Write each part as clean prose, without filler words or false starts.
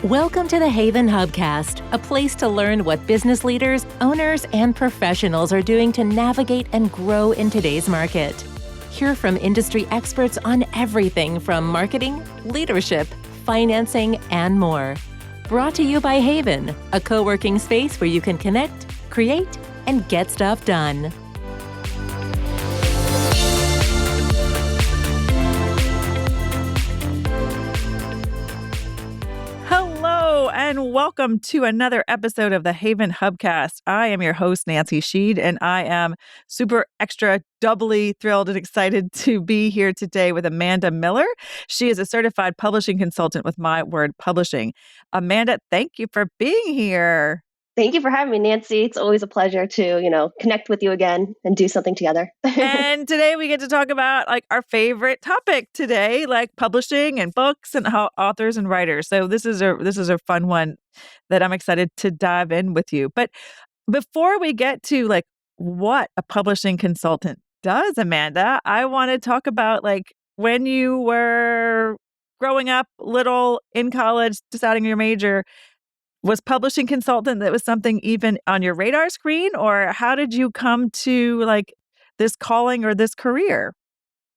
Welcome to the Haven Hubcast, a place to learn what business leaders, owners, and professionals are doing to navigate and grow in today's market. Hear from industry experts on everything from marketing, leadership, financing, and more. Brought to you by Haven, a co-working space where you can connect, create, and get stuff done. Hello, and welcome to another episode of the Haven Hubcast. I am your host, Nancy Sheed, and I am super extra doubly thrilled and excited to be here today with Amanda Miller. She is a certified publishing consultant with My Word Publishing. Amanda, thank you for being here. Thank you for having me, Nancy. It's always a pleasure to, connect with you again and do something together. And today we get to talk about our favorite topic today, like publishing and books and how authors and writers. So this is a fun one that I'm excited to dive in with you. But before we get to what a publishing consultant does, Amanda, I want to talk about when you were growing up, little, in college, deciding your major. Was publishing consultant that was something even on your radar screen, or how did you come to this calling or this career?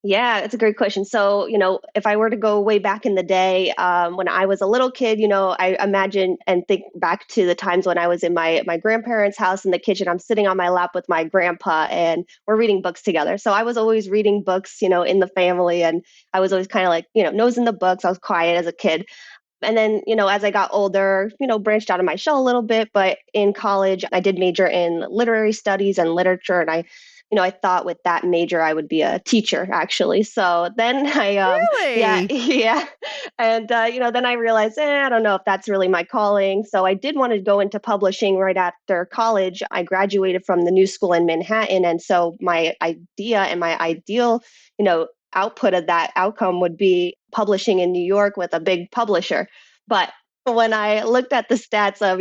Yeah, it's a great question. So, if I were to go way back in the day, when I was a little kid, I imagine and think back to the times when I was in my grandparents' house in the kitchen. I'm sitting on my lap with my grandpa and we're reading books together. So I was always reading books, in the family, and I was always kind of nose in the books. I was quiet as a kid. And then, as I got older, branched out of my shell a little bit. But in college, I did major in literary studies and literature. And I thought with that major, I would be a teacher, actually. So then Really? Yeah. And, then I realized, I don't know if that's really my calling. So I did want to go into publishing right after college. I graduated from the New School in Manhattan. And so my idea and my ideal, output of that outcome would be publishing in New York with a big publisher. But when I looked at the stats of,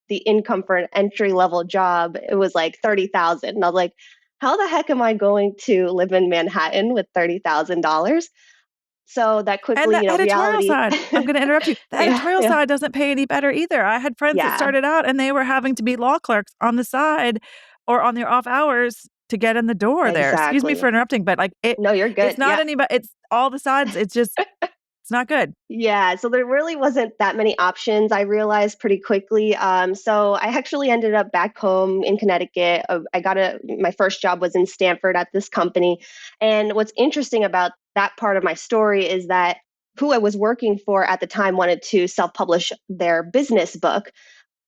the income for an entry level job, it was like 30,000. And I was like, how the heck am I going to live in Manhattan with $30,000? So that quickly, And the editorial reality. side, I'm going to interrupt you. The editorial side doesn't pay any better either. I had friends that started out and they were having to be law clerks on the side or on their off hours to get in the door there. Excuse me for interrupting, but no, you're good. It's not anybody. It's all the sides. It's just, it's not good. Yeah. So there really wasn't that many options. I realized pretty quickly. So I actually ended up back home in Connecticut. My first job was in Stanford at this company. And what's interesting about that part of my story is that who I was working for at the time wanted to self-publish their business book.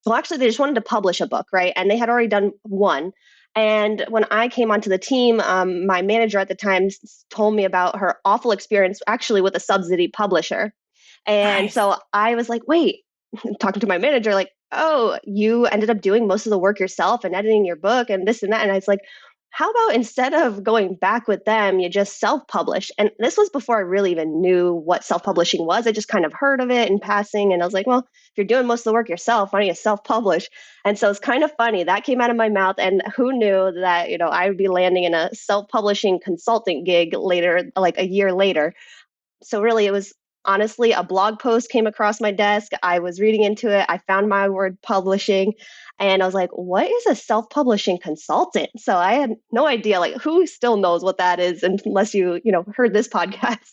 Well, actually, they just wanted to publish a book, right? And they had already done one. And when I came onto the team, my manager at the time told me about her awful experience actually with a subsidy publisher. And Nice. so I was like, wait, talking to my manager, oh, you ended up doing most of the work yourself and editing your book and this and that. And I was like, how about instead of going back with them, you just self-publish? And this was before I really even knew what self-publishing was. I just kind of heard of it in passing. And I was like, well, if you're doing most of the work yourself, why don't you self-publish? And so it's kind of funny. That came out of my mouth. And who knew that, I would be landing in a self-publishing consultant gig later, like a year later. So really, it was honestly a blog post came across my desk. I was reading into it. I found My Word Publishing. And I was like, what is a self-publishing consultant? So I had no idea, who still knows what that is unless you heard this podcast.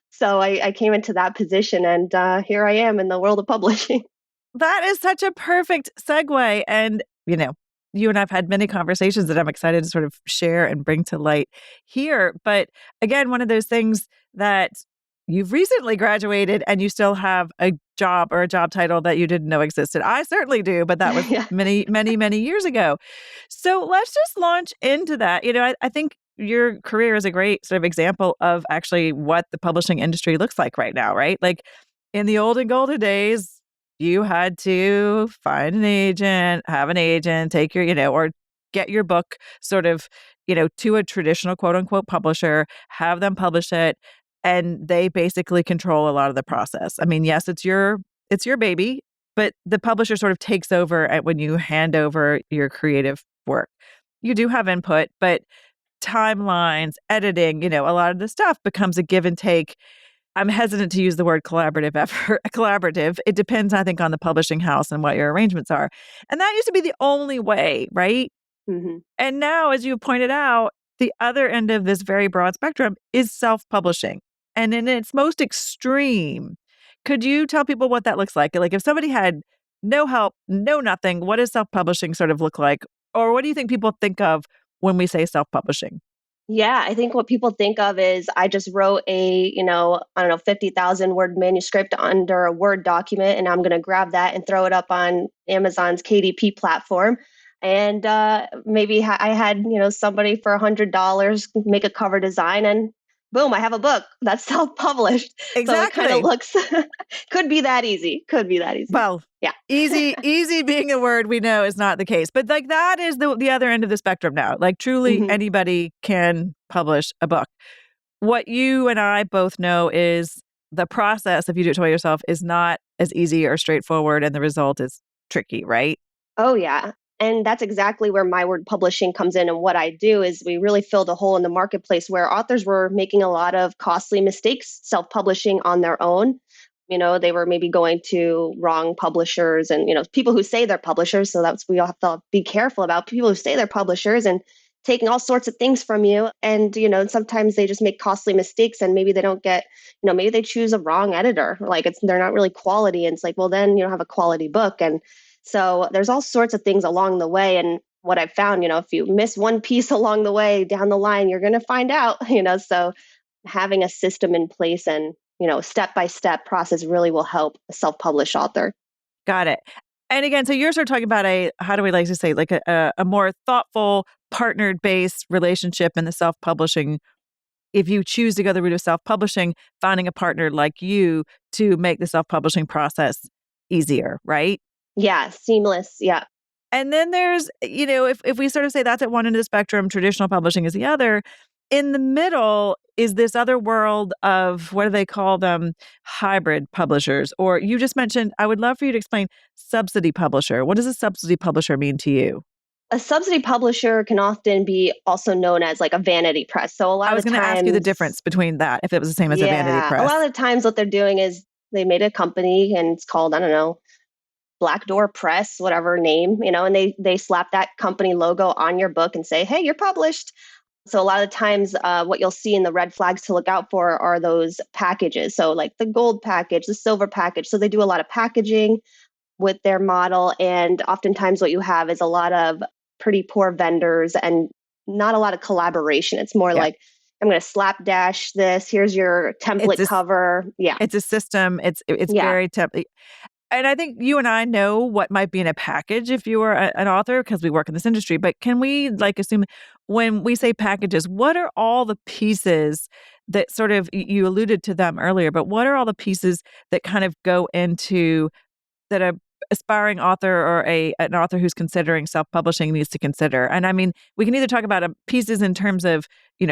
So I came into that position and here I am in the world of publishing. That is such a perfect segue. And, you and I've had many conversations that I'm excited to sort of share and bring to light here. But again, one of those things that you've recently graduated and you still have a job or a job title that you didn't know existed. I certainly do, but that was many, many, many years ago. So let's just launch into that. I think your career is a great sort of example of actually what the publishing industry looks like right now, right? In the olden golden days, you had to find an agent, have an agent, take your, or get your book sort of, to a traditional quote unquote publisher, have them publish it. And they basically control a lot of the process. I mean, yes, it's your baby, but the publisher sort of takes over when you hand over your creative work. You do have input, but timelines, editing, a lot of the stuff becomes a give and take. I'm hesitant to use the word collaborative effort, collaborative. It depends, I think, on the publishing house and what your arrangements are. And that used to be the only way, right? Hmm. And now, as you pointed out, the other end of this very broad spectrum is self-publishing. And in its most extreme, could you tell people what that looks like? Like if somebody had no help, no nothing, what does self-publishing sort of look like? Or what do you think people think of when we say self-publishing? Yeah, I think what people think of is I just wrote a, I don't know, 50,000 word manuscript under a Word document, and I'm going to grab that and throw it up on Amazon's KDP platform. And maybe I had, somebody for $100 make a cover design, and boom, I have a book that's self-published. So it kind of Exactly. looks, could be that easy. Could be that easy. Well, Yeah. easy being a word we know is not the case. But like that is the other end of the spectrum now. Like truly Hmm. anybody can publish a book. What you and I both know is the process, if you do it to yourself, is not as easy or straightforward, and the result is tricky, right? Oh, yeah. And that's exactly where my word publishing comes in. And what I do is we really filled a hole in the marketplace where authors were making a lot of costly mistakes self publishing on their own. They were maybe going to wrong publishers and, people who say they're publishers. So that's, we all have to be careful about people who say they're publishers and taking all sorts of things from you. And, sometimes they just make costly mistakes and maybe they don't get, maybe they choose a wrong editor. Like they're not really quality. And it's like, well, then you don't have a quality book. And so there's all sorts of things along the way. And what I've found, if you miss one piece along the way down the line, you're going to find out, so having a system in place and, step-by-step process really will help a self-published author. Got it. And again, so you're sort of talking about how do we like to say, like a more thoughtful, partnered based relationship in the self publishing. If you choose to go the route of self publishing, finding a partner like you to make the self publishing process easier, right? Yeah, seamless. Yeah. And then there's, if we sort of say that's at one end of the spectrum, traditional publishing is the other. In the middle is this other world of what do they call them? Hybrid publishers. Or you just mentioned, I would love for you to explain subsidy publisher. What does a subsidy publisher mean to you? A subsidy publisher can often be also known as like a vanity press. So a I lot was of the going to ask you the times, difference between that, if it was the same as a vanity yeah, a press. lot of the times what they're doing is they made a company and it's called, I don't know, Black Door Press, whatever name, and they slap that company logo on your book and say, hey, you're published. So a lot of the times what you'll see in the red flags to look out for are those packages. So like the gold package, the silver package. So they do a lot of packaging with their model. And oftentimes what you have is a lot of pretty poor vendors and not a lot of collaboration. It's more Yeah. like, I'm going to slapdash this. Here's your template cover. Yeah. It's a system. It's Yeah. very and I think you and I know what might be in a package if you are an author because we work in this industry. But can we assume when we say packages, what are all the pieces that sort of, you alluded to them earlier, but what are all the pieces that kind of go into that a aspiring author or an author who's considering self-publishing needs to consider? And I mean, we can either talk about pieces in terms of,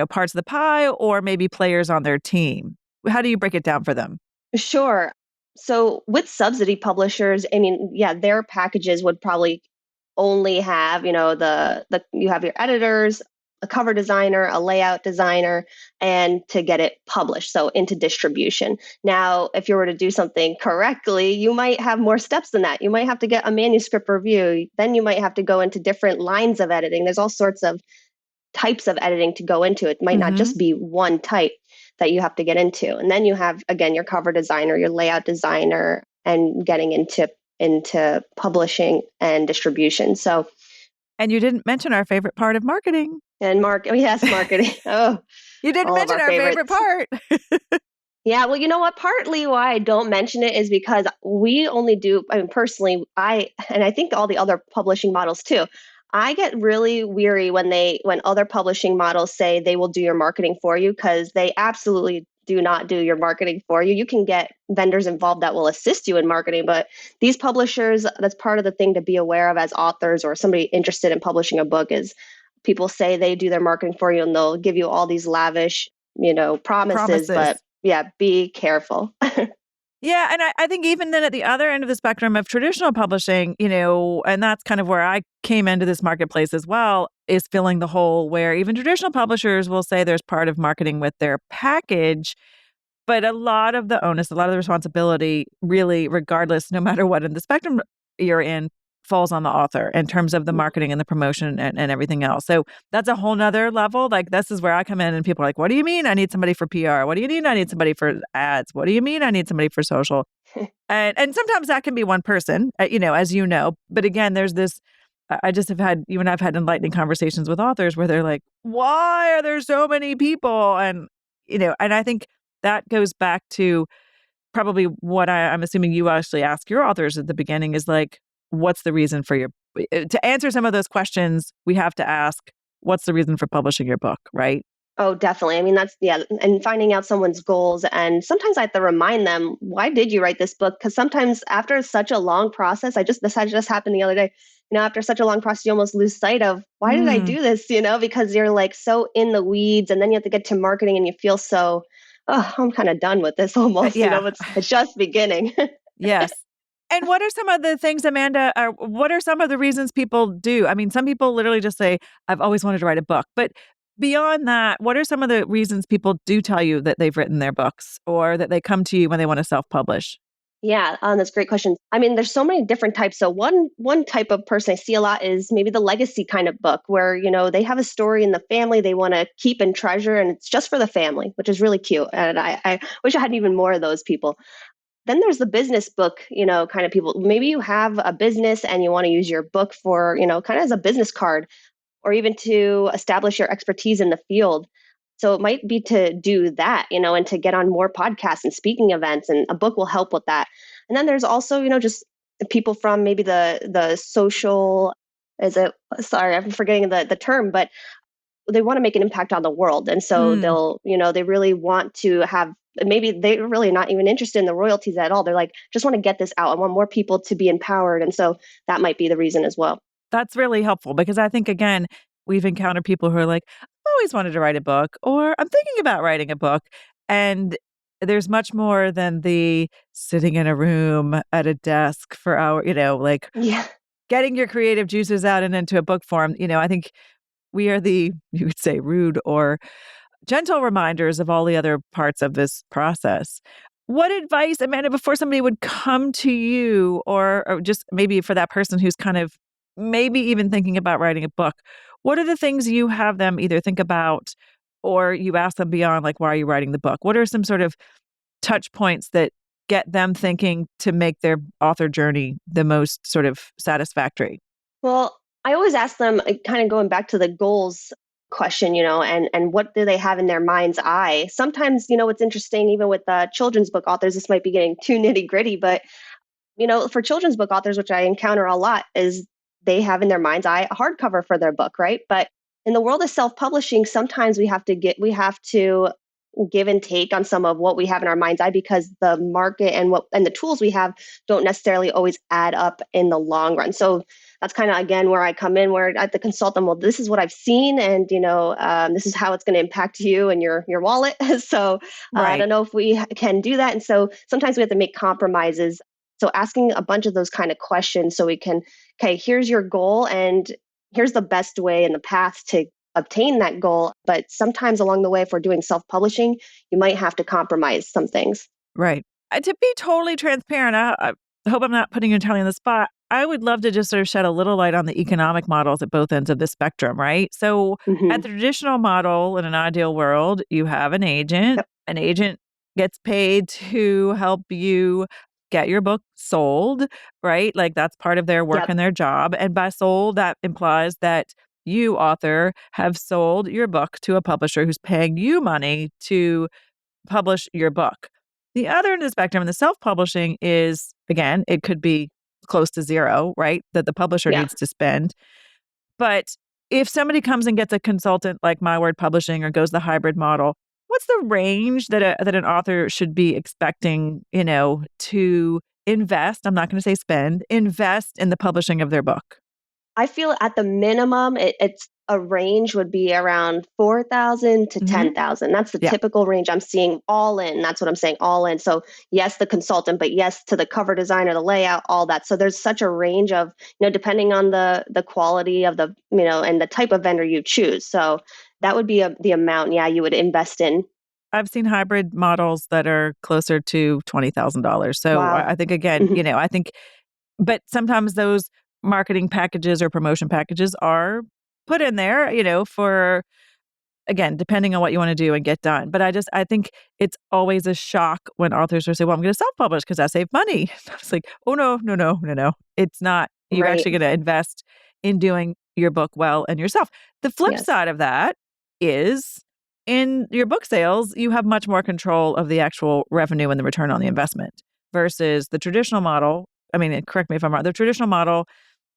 parts of the pie or maybe players on their team. How do you break it down for them? Sure. So with subsidy publishers, I mean, yeah, their packages would probably only have, the you have your editors, a cover designer, a layout designer, and to get it published, so into distribution. Now, if you were to do something correctly, you might have more steps than that. You might have to get a manuscript review. Then you might have to go into different lines of editing. There's all sorts of types of editing to go into. It might not Mm-hmm. just be one type that you have to get into. And then you have, again, your cover designer, your layout designer, and getting into publishing and distribution. So, And you didn't mention our favorite part of marketing. and yes, marketing. Oh, You didn't all of mention our our favorite favorites. part. Yeah, well, you know what? Partly why I don't mention it is because we only do, I mean, personally, and I think all the other publishing models too, I get really weary when other publishing models say they will do your marketing for you, because they absolutely do not do your marketing for you. You can get vendors involved that will assist you in marketing, but these publishers, that's part of the thing to be aware of as authors or somebody interested in publishing a book, is people say they do their marketing for you and they'll give you all these lavish, promises, but yeah, be careful. Yeah. And I think even then at the other end of the spectrum of traditional publishing, and that's kind of where I came into this marketplace as well, is filling the hole where even traditional publishers will say there's part of marketing with their package. But a lot of the onus, a lot of the responsibility, really, regardless, no matter what in the spectrum you're in, falls on the author in terms of the marketing and the promotion and everything else. So that's a whole nother level. Like, this is where I come in and people are like, what do you mean I need somebody for PR? What do you mean I need somebody for ads? What do you mean I need somebody for social? And sometimes that can be one person, as you know. But again, there's this, I just have had, you and I've had enlightening conversations with authors where they're like, why are there so many people? And I think that goes back to probably what I'm assuming you actually ask your authors at the beginning is like, what's the reason for to answer some of those questions, we have to ask, what's the reason for publishing your book, right? Oh, definitely. I mean, and finding out someone's goals. And sometimes I have to remind them, why did you write this book? Because sometimes after such a long process, this had just happened the other day, after such a long process, you almost lose sight of why did I do this, because you're like so in the weeds and then you have to get to marketing and you feel so, oh, I'm kind of done with this almost, it's just beginning. Yes. And what are some of the things, Amanda, what are some of the reasons people do? I mean, some people literally just say, I've always wanted to write a book. But beyond that, what are some of the reasons people do tell you that they've written their books or that they come to you when they want to self-publish? Yeah, that's a great question. I mean, there's so many different types. So one type of person I see a lot is maybe the legacy kind of book where, they have a story in the family they want to keep and treasure, and it's just for the family, which is really cute. And I wish I had even more of those people. Then there's the business book, kind of people. Maybe you have a business and you want to use your book for, kind of as a business card or even to establish your expertise in the field. So it might be to do that, and to get on more podcasts and speaking events, and a book will help with that. And then there's also, just people from maybe the social, sorry, I'm forgetting the term, but they want to make an impact on the world. And so they'll, they really want to have, maybe they're really not even interested in the royalties at all. They're like, just want to get this out. I want more people to be empowered. And so that might be the reason as well. That's really helpful because I think, again, we've encountered people who are like, I've always wanted to write a book or I'm thinking about writing a book. And there's much more than the sitting in a room at a desk for hours, Yeah. getting your creative juices out and into a book form. I think we are you would say, rude or gentle reminders of all the other parts of this process. What advice, Amanda, before somebody would come to you or just maybe for that person who's kind of maybe even thinking about writing a book, what are the things you have them either think about or you ask them beyond, like, why are you writing the book? What are some sort of touch points that get them thinking to make their author journey the most sort of satisfactory? Well, I always ask them, kind of going back to the goals question, and what do they have in their mind's eye? Sometimes, it's interesting, even with children's book authors, this might be getting too nitty gritty, but, for children's book authors, which I encounter a lot, is they have in their mind's eye a hardcover for their book, right? But in the world of self-publishing, sometimes we have to give and take on some of what we have in our mind's eye because the market and the tools we have don't necessarily always add up in the long run. So that's kind of, again, where I come in, where at the consultant, well, this is what I've seen, and this is how it's going to impact you and your wallet. So Right. I don't know if we can do that, and so sometimes we have to make compromises. So asking a bunch of those kind of questions, so we can, okay, here's your goal, and here's the best way and the path to obtain that goal. But sometimes along the way, if we're doing self-publishing, you might have to compromise some things. Right. To be totally transparent, I hope I'm not putting you entirely on the spot. I would love to just sort of shed a little light on the economic models at both ends of the spectrum, right? So at the traditional model, in an ideal world, you have an agent. Yep. An agent gets paid to help you get your book sold, right? Like that's part of their work and their job. And by sold, that implies that you, author, have sold your book to a publisher who's paying you money to publish your book. The other end of the spectrum in the self-publishing is, again, it could be close to zero, right? That the publisher needs to spend. But if somebody comes and gets a consultant like My Word Publishing or goes the hybrid model, what's the range that an author should be expecting, to invest? I'm not going to say spend, invest in the publishing of their book. I feel at the minimum, it's a range would be around 4,000 to 10,000. That's the typical range I'm seeing all in. That's what I'm saying, all in. So yes, the consultant, but yes, to the cover designer, the layout, all that. So there's such a range of, depending on the quality of the, and the type of vendor you choose. So that would be the amount, you would invest in. I've seen hybrid models that are closer to $20,000. So Wow. I think, again, Mhm. I think, but sometimes those marketing packages or promotion packages are put in there, for, again, depending on what you want to do and get done. But I think it's always a shock when authors will say, well, I'm going to self-publish because I save money. It's like, oh, no, no, no, no, no. It's not. You're Right. actually going to invest in doing your book well and yourself. The flip Yes. side of that is in your book sales, you have much more control of the actual revenue and the return on the investment versus the traditional model. I mean, correct me if I'm wrong. The traditional model,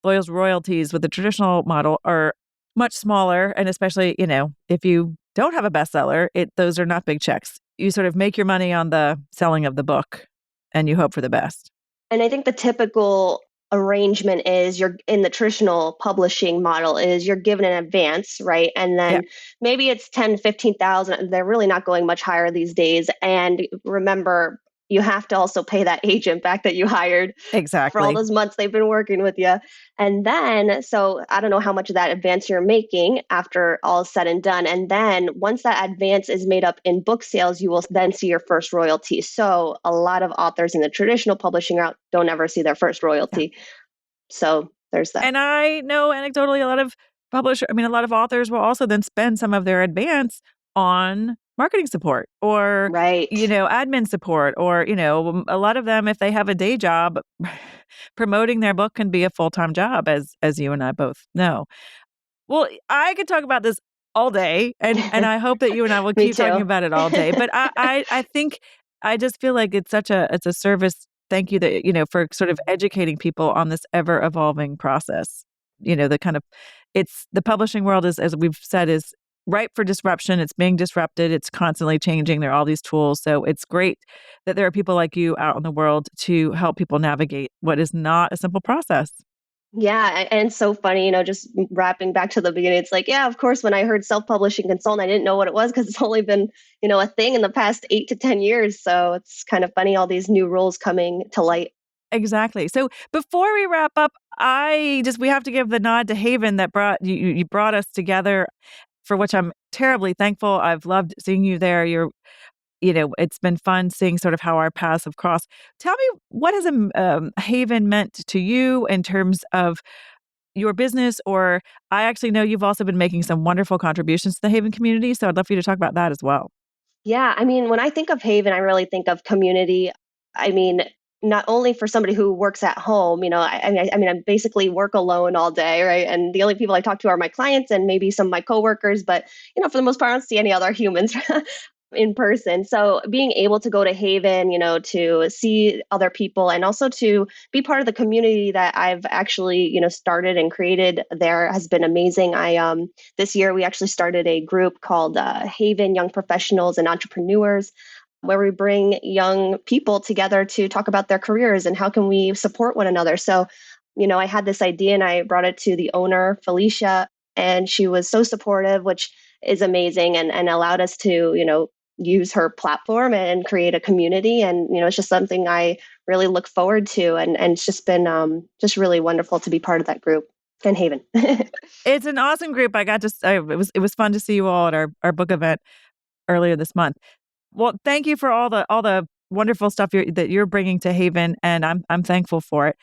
those royalties with the traditional model are much smaller. And especially, if you don't have a bestseller, those are not big checks. You sort of make your money on the selling of the book and you hope for the best. And I think the typical arrangement is you're in the traditional publishing model is you're given an advance, right? And Yeah, then maybe it's 10, 15,000. They're really not going much higher these days. And remember, you have to also pay that agent back that you hired for all exactly. those months they've been working with you. And then, so I don't know how much of that advance you're making after all is said and done. And then once that advance is made up in book sales, you will then see your first royalty. So a lot of authors in the traditional publishing route don't ever see their first Yeah. royalty. So there's that. And I know anecdotally a lot of authors will also then spend some of their advance on marketing support or, Right. admin support or, a lot of them, if they have a day job, promoting their book can be a full-time job, as you and I both know. Well, I could talk about this all day, and I hope that you and I will Me keep talking too. about it all day. But I think I just feel like it's a service. Thank you that for sort of educating people on this ever evolving process. The kind of it's the publishing world is, as we've said, is ripe for disruption. It's being disrupted. It's constantly changing. There are all these tools, so it's great that there are people like you out in the world to help people navigate what is not a simple process. Yeah, and it's so funny, just wrapping back to the beginning. It's like, yeah, of course, when I heard self-publishing consultant, I didn't know what it was because it's only been, a thing in the past 8 to 10 years. So it's kind of funny, all these new rules coming to light. Exactly. So before we wrap up, we have to give the nod to Haven that brought you brought us together, for which I'm terribly thankful. I've loved seeing you there. It's been fun seeing sort of how our paths have crossed. Tell me, what has Haven meant to you in terms of your business? Or I actually know you've also been making some wonderful contributions to the Haven community. So I'd love for you to talk about that as well. Yeah, I mean, when I think of Haven, I really think of community. I mean, not only for somebody who works at home, I basically work alone all day, right? And the only people I talk to are my clients and maybe some of my coworkers, but for the most part, I don't see any other humans in person. So being able to go to Haven, to see other people and also to be part of the community that I've actually, started and created there has been amazing. This year we actually started a group called Haven Young Professionals and Entrepreneurs, where we bring young people together to talk about their careers and how can we support one another. So, I had this idea and I brought it to the owner, Felicia, and she was so supportive, which is amazing and allowed us to, use her platform and create a community. And, it's just something I really look forward to. And it's just been just really wonderful to be part of that group in Haven. It's an awesome group. It was fun to see you all at our book event earlier this month. Well, thank you for all the wonderful stuff that you're bringing to Haven, and I'm thankful for it.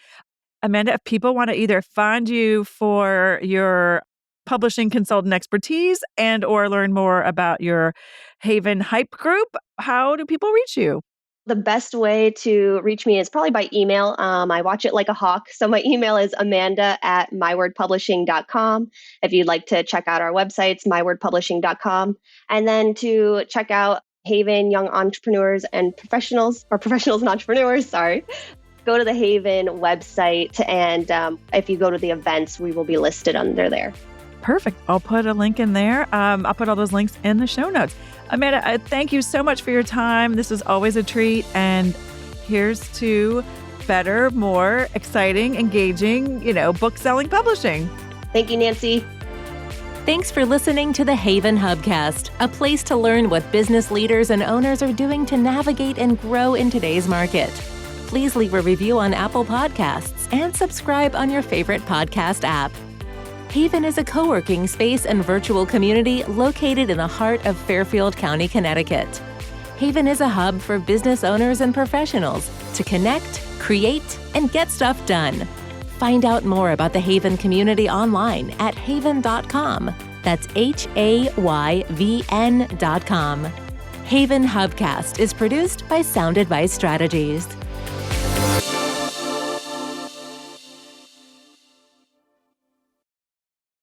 Amanda, if people want to either find you for your publishing consultant expertise and or learn more about your Haven Hype group, how do people reach you? The best way to reach me is probably by email. I watch it like a hawk. So my email is amanda@mywordpublishing.com. If you'd like to check out our websites, mywordpublishing.com. And then to check out Haven Young Entrepreneurs and Professionals, or Professionals and Entrepreneurs, sorry, go to the Haven website. And if you go to the events, we will be listed under there. Perfect. I'll put a link in there. I'll put all those links in the show notes. Amanda, thank you so much for your time. This is always a treat. And here's to better, more exciting, engaging, book selling publishing. Thank you, Nancy. Thanks for listening to the Haven Hubcast, a place to learn what business leaders and owners are doing to navigate and grow in today's market. Please leave a review on Apple Podcasts and subscribe on your favorite podcast app. Haven is a co-working space and virtual community located in the heart of Fairfield County, Connecticut. Haven is a hub for business owners and professionals to connect, create, and get stuff done. Find out more about the Haven community online at haven.com. That's HAYVN.com. Haven Hubcast is produced by Sound Advice Strategies.